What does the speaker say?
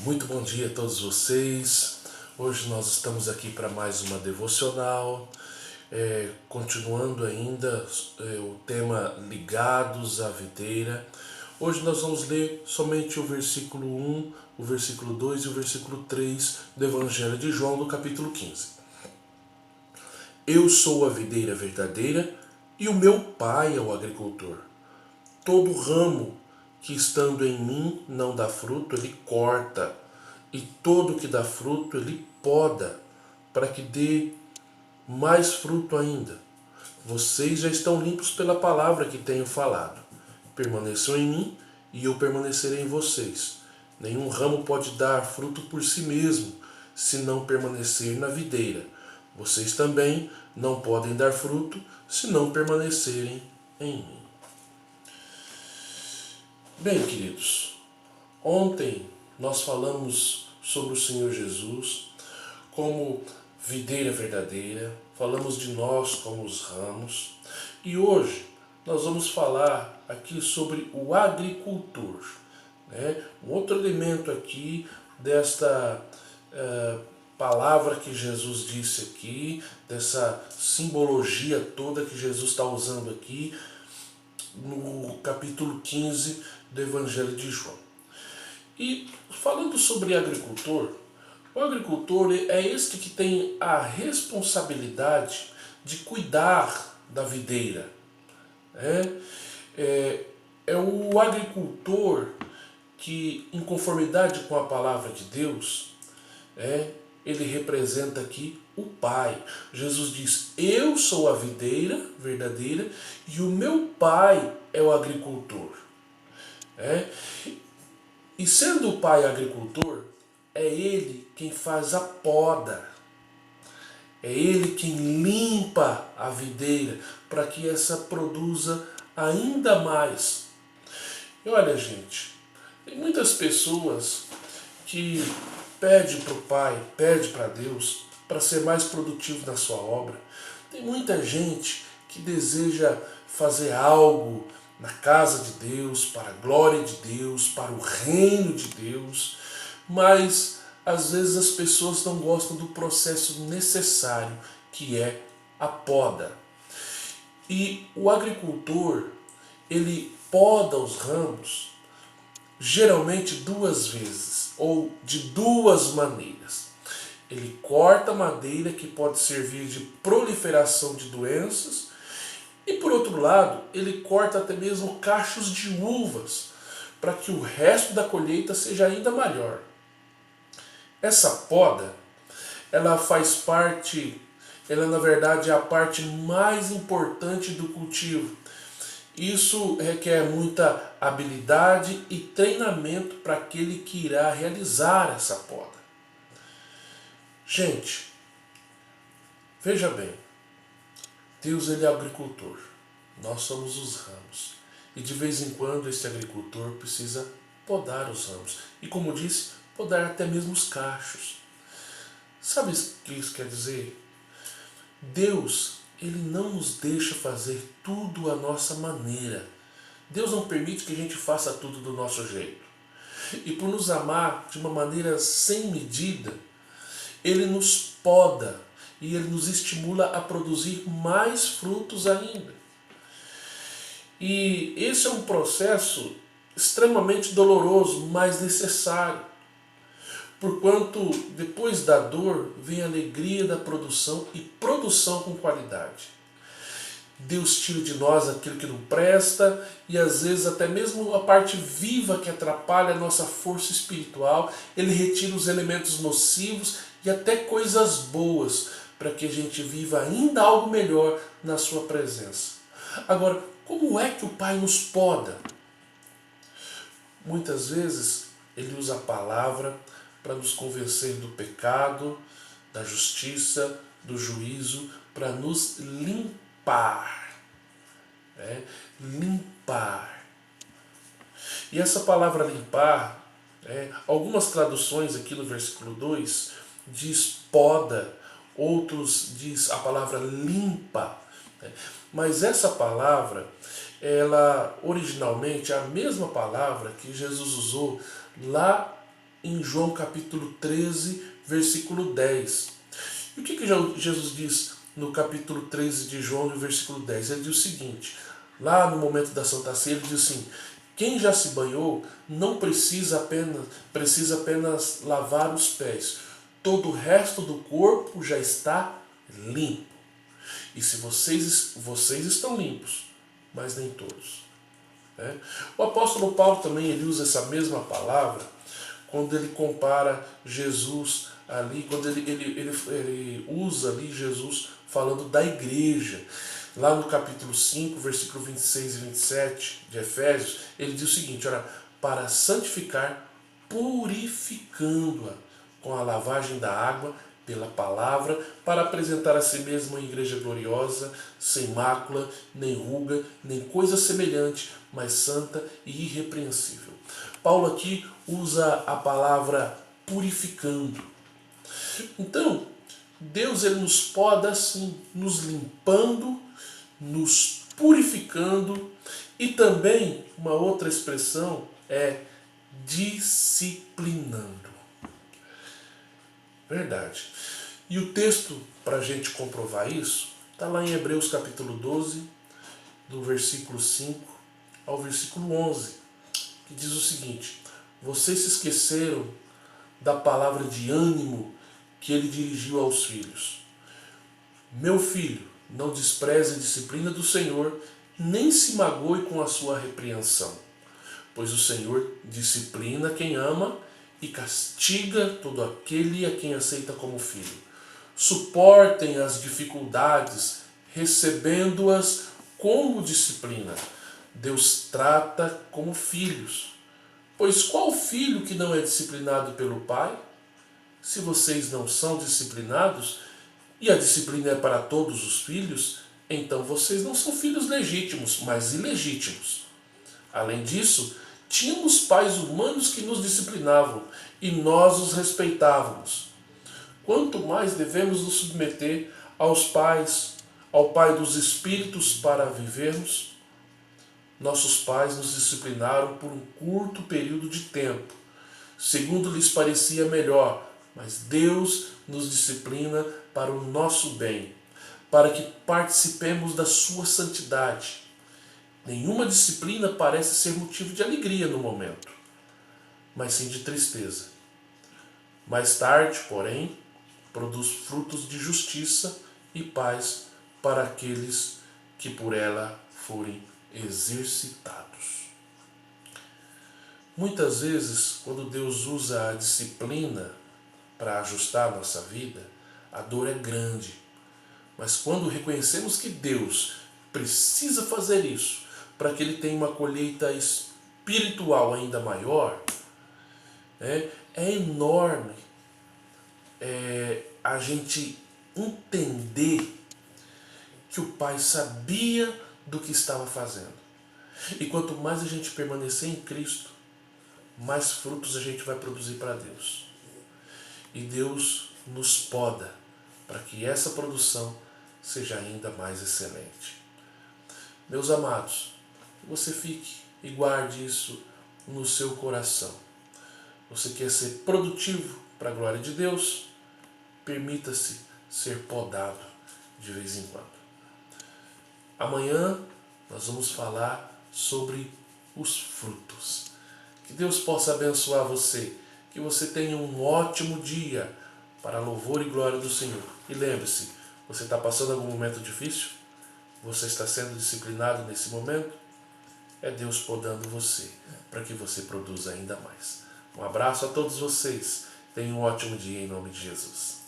Muito bom dia a todos vocês. Hoje nós estamos aqui para mais uma devocional, continuando ainda o tema Ligados à Videira. Hoje nós vamos ler somente o versículo 1, o versículo 2 e o versículo 3 do Evangelho de João, do capítulo 15. Eu sou a videira verdadeira e o meu pai é o agricultor. Todo ramo que estando em mim não dá fruto, ele corta, e todo que dá fruto, ele poda, para que dê mais fruto ainda. Vocês já estão limpos pela palavra que tenho falado. Permaneçam em mim e eu permanecerei em vocês. Nenhum ramo pode dar fruto por si mesmo, se não permanecer na videira. Vocês também não podem dar fruto, se não permanecerem em mim. Bem, queridos, ontem nós falamos sobre o Senhor Jesus como videira verdadeira, falamos de nós como os ramos, e hoje nós vamos falar aqui sobre o agricultor, né? Um outro elemento aqui desta palavra que Jesus disse aqui, dessa simbologia toda que Jesus está usando aqui no capítulo 15 do Evangelho de João. E falando sobre agricultor, o agricultor é este que tem a responsabilidade de cuidar da videira. É o agricultor que, em conformidade com a palavra de Deus, ele representa aqui o Pai. Jesus diz: eu sou a videira verdadeira e o meu Pai é o agricultor. E sendo o Pai agricultor, é Ele quem faz a poda. É Ele quem limpa a videira para que essa produza ainda mais. E olha, gente, tem muitas pessoas que pedem para o Pai, pedem para Deus para ser mais produtivo na sua obra. Tem muita gente que deseja fazer algo na casa de Deus, para a glória de Deus, para o reino de Deus, mas às vezes as pessoas não gostam do processo necessário, que é a poda. E o agricultor, ele poda os ramos geralmente duas vezes, ou de duas maneiras. Ele corta a madeira que pode servir de proliferação de doenças, e por outro lado, ele corta até mesmo cachos de uvas, para que o resto da colheita seja ainda maior. Essa poda, ela faz parte, ela na verdade é a parte mais importante do cultivo. Isso requer muita habilidade e treinamento para aquele que irá realizar essa poda. Gente, veja bem, Deus ele é agricultor, nós somos os ramos. E de vez em quando esse agricultor precisa podar os ramos. E como disse, podar até mesmo os cachos. Sabe o que isso quer dizer? Deus, ele não nos deixa fazer tudo à nossa maneira. Deus não permite que a gente faça tudo do nosso jeito. E por nos amar de uma maneira sem medida, ele nos poda e ele nos estimula a produzir mais frutos ainda. E esse é um processo extremamente doloroso, mas necessário. Porquanto depois da dor vem a alegria da produção e produção com qualidade. Deus tira de nós aquilo que não presta e às vezes até mesmo a parte viva que atrapalha a nossa força espiritual, Ele retira os elementos nocivos e até coisas boas para que a gente viva ainda algo melhor na sua presença. Agora, como é que o Pai nos poda? Muitas vezes Ele usa a palavra para nos convencer do pecado, da justiça, do juízo, para nos limpar. Limpar. E essa palavra limpar, algumas traduções aqui no versículo 2 diz poda, outros diz a palavra limpa. Mas essa palavra, ela originalmente é a mesma palavra que Jesus usou lá em João capítulo 13, versículo 10. E o que Jesus diz no capítulo 13 de João, no versículo 10? Ele diz o seguinte, lá no momento da Santa Ceia, ele diz assim, quem já se banhou não precisa apenas lavar os pés. Todo o resto do corpo já está limpo. E se vocês estão limpos, mas nem todos. O apóstolo Paulo também ele usa essa mesma palavra quando ele compara Jesus ali, quando ele usa ali Jesus falando da igreja. Lá no capítulo 5, versículo 26 e 27 de Efésios, ele diz o seguinte, olha, para santificar, purificando-a com a lavagem da água pela palavra, para apresentar a si mesmo uma igreja gloriosa, sem mácula, nem ruga, nem coisa semelhante, mas santa e irrepreensível. Paulo aqui usa a palavra purificando. Então, Deus ele nos poda assim, nos limpando, nos purificando, e também uma outra expressão é disciplinando. Verdade. E o texto, para a gente comprovar isso, está lá em Hebreus capítulo 12, do versículo 5 ao versículo 11, que diz o seguinte, vocês se esqueceram da palavra de ânimo que ele dirigiu aos filhos. Meu filho, não despreze a disciplina do Senhor, nem se magoe com a sua repreensão, pois o Senhor disciplina quem ama e castiga todo aquele a quem aceita como filho. Suportem as dificuldades, recebendo-as como disciplina. Deus trata como filhos. Pois qual filho que não é disciplinado pelo pai? Se vocês não são disciplinados, e a disciplina é para todos os filhos, então vocês não são filhos legítimos, mas ilegítimos. Além disso, tínhamos pais humanos que nos disciplinavam e nós os respeitávamos. Quanto mais devemos nos submeter aos pais, ao Pai dos Espíritos para vivermos? Nossos pais nos disciplinaram por um curto período de tempo, segundo lhes parecia melhor, mas Deus nos disciplina para o nosso bem, para que participemos da sua santidade. Nenhuma disciplina parece ser motivo de alegria no momento, mas sim de tristeza. Mais tarde, porém, produz frutos de justiça e paz para aqueles que por ela forem exercitados. Muitas vezes, quando Deus usa a disciplina para ajustar a nossa vida, a dor é grande. Mas quando reconhecemos que Deus precisa fazer isso para que Ele tenha uma colheita espiritual ainda maior, é enorme a gente entender que o Pai sabia do que estava fazendo. E quanto mais a gente permanecer em Cristo, mais frutos a gente vai produzir para Deus. E Deus nos poda para que essa produção seja ainda mais excelente. Meus amados, você fique e guarde isso no seu coração. Você quer ser produtivo para a glória de Deus? Permita-se ser podado de vez em quando. Amanhã nós vamos falar sobre os frutos. Que Deus possa abençoar você. Que você tenha um ótimo dia para louvor e glória do Senhor. E lembre-se, você está passando algum momento difícil? Você está sendo disciplinado nesse momento? É Deus podando você para que você produza ainda mais. Um abraço a todos vocês. Tenham um ótimo dia em nome de Jesus.